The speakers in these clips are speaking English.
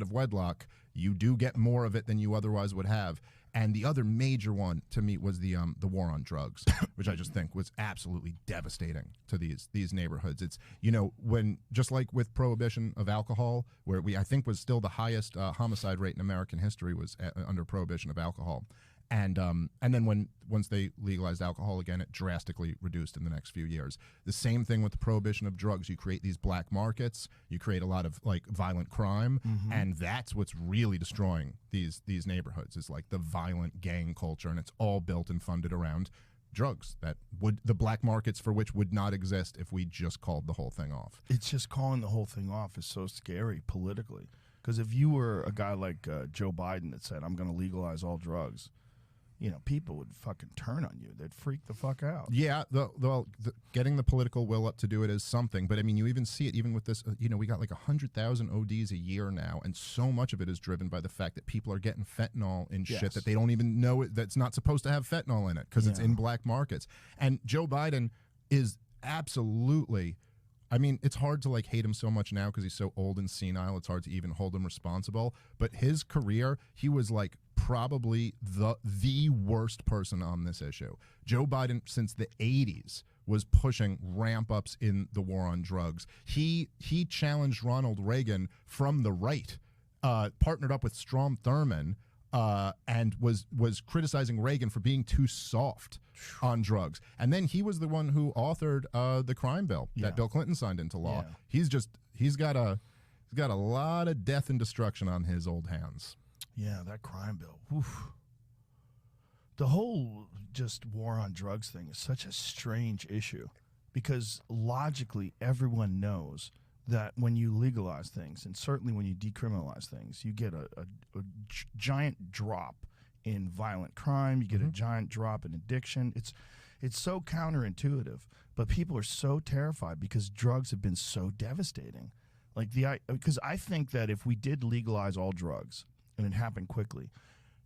of wedlock, you do get more of it than you otherwise would have. And the other major one to me was the war on drugs, which I just think was absolutely devastating to these neighborhoods. It's, you know, when just like with prohibition of alcohol, where I think was still the highest homicide rate in American history was under prohibition of alcohol. And then once they legalized alcohol again, it drastically reduced in the next few years. The same thing with the prohibition of drugs. You create these black markets, you create a lot of like violent crime, and that's what's really destroying these neighborhoods is like the violent gang culture, and it's all built and funded around drugs that the black markets for which would not exist if we just called the whole thing off. It's just calling the whole thing off is so scary politically, because if you were a guy like Joe Biden that said, I'm going to legalize all drugs, you know, people would fucking turn on you. They'd freak the fuck out. Yeah, getting the political will up to do it is something. But, I mean, you even see it even with this, you know, we got like 100,000 ODs a year now, and so much of it is driven by the fact that people are getting fentanyl in shit that they don't even know that's not supposed to have fentanyl in it because it's in black markets. And Joe Biden is absolutely... I mean, it's hard to like hate him so much now because he's so old and senile. It's hard to even hold him responsible. But his career, he was like probably the worst person on this issue. Joe Biden, since the 80s, was pushing ramp ups in the war on drugs. He challenged Ronald Reagan from the right, partnered up with Strom Thurmond, and was criticizing Reagan for being too soft on drugs. And then he was the one who authored the crime bill that Bill Clinton signed into law. Yeah. He's got a lot of death and destruction on his old hands. Yeah, that crime bill. Oof. The whole just war on drugs thing is such a strange issue because logically everyone knows that when you legalize things, and certainly when you decriminalize things, you get a giant drop in violent crime. You get a giant drop in addiction. It's so counterintuitive, but people are so terrified because drugs have been so devastating. Like because I think that if we did legalize all drugs and it happened quickly,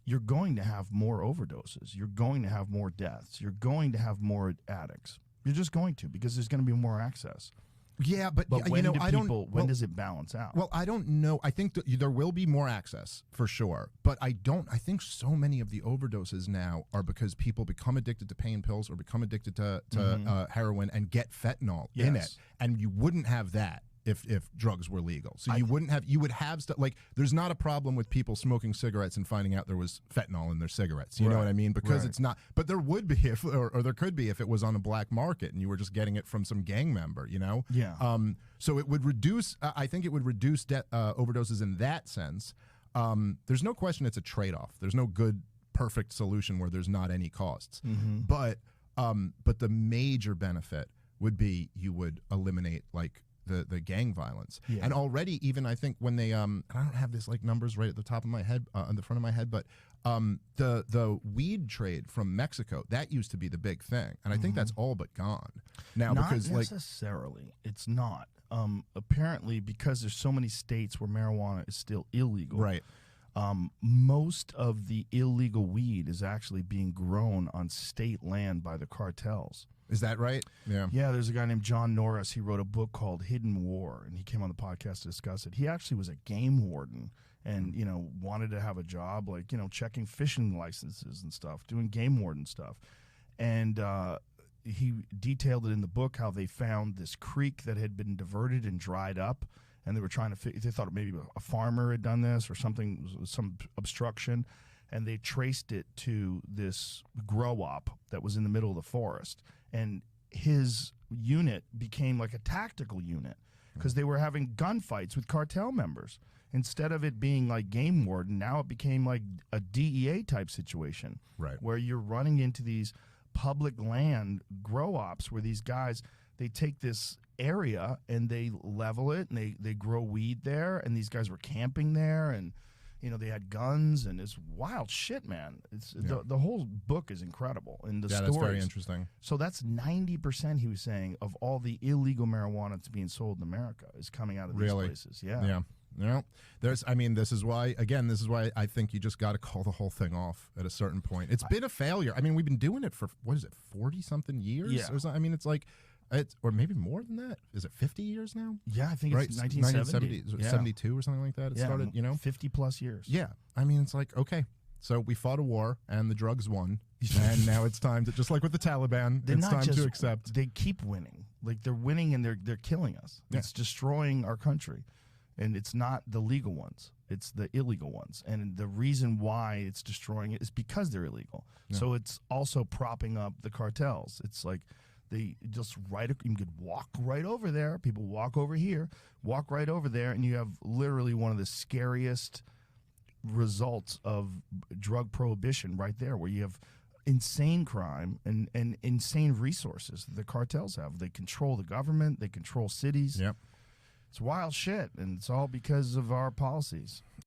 you're going to have more overdoses. You're going to have more deaths. You're going to have more addicts. You're just going to, because there's going to be more access. Yeah, but when you know, when does it balance out? Well, I don't know. I think there will be more access for sure, but I think so many of the overdoses now are because people become addicted to pain pills or become addicted to heroin and get fentanyl in it, and you wouldn't have that if drugs were legal. So you would have stuff like there's not a problem with people smoking cigarettes and finding out there was fentanyl in their cigarettes. You know what I mean? Because it's not, but there would be if, or there could be if it was on a black market and you were just getting it from some gang member, you know? Yeah. So it would reduce, I think it would reduce overdoses in that sense. There's no question it's a trade-off. There's no good, perfect solution where there's not any costs. But the major benefit would be you would eliminate like the gang violence. And already even I think when they I don't have this like numbers right at the top of my head on the front of my head, but the weed trade from Mexico, that used to be the big thing, and I think that's all but gone now. Not because necessarily it's not apparently because there's so many states where marijuana is still illegal, right? Most of the illegal weed is actually being grown on state land by the cartels. Is that right? Yeah. Yeah, there's a guy named John Norris. He wrote a book called Hidden War, and he came on the podcast to discuss it. He actually was a game warden and, you know, wanted to have a job like, you know, checking fishing licenses and stuff, doing game warden stuff. And he detailed it in the book how they found this creek that had been diverted and dried up, and they were trying to they thought maybe a farmer had done this or something, some obstruction, and they traced it to this grow-op that was in the middle of the forest. And his unit became like a tactical unit because they were having gunfights with cartel members. Instead of it being like game warden, now it became like a DEA type situation, right? Where you're running into these public land grow-ops where these guys, they take this area and they level it and they grow weed there, and these guys were camping there, and you know, they had guns, and it's wild shit, man. It's the whole book is incredible, and the stories. That's very interesting. So that's 90%, he was saying, of all the illegal marijuana that's being sold in America is coming out of these places. Yeah. Yeah. This is why I think you just got to call the whole thing off at a certain point. It's been a failure. I mean, we've been doing it for, 40-something years? Yeah. Or something. I mean, it's like, or maybe more than that. Is it 50 years now? Yeah, I think it's 1970. 72 or something like that. It started, 50 plus years. Yeah. I mean, it's like, okay, so we fought a war and the drugs won. And now it's time to, just like with the Taliban, it's time to accept. They keep winning. Like, they're winning and they're killing us. Yeah. It's destroying our country. And it's not the legal ones. It's the illegal ones. And the reason why it's destroying it is because they're illegal. Yeah. So it's also propping up the cartels. It's like they just you could walk right over there. People walk over here, walk right over there, and you have literally one of the scariest results of drug prohibition right there, where you have insane crime and insane resources the cartels have. They control the government. They control cities. Yep. It's wild shit, and it's all because of our policies.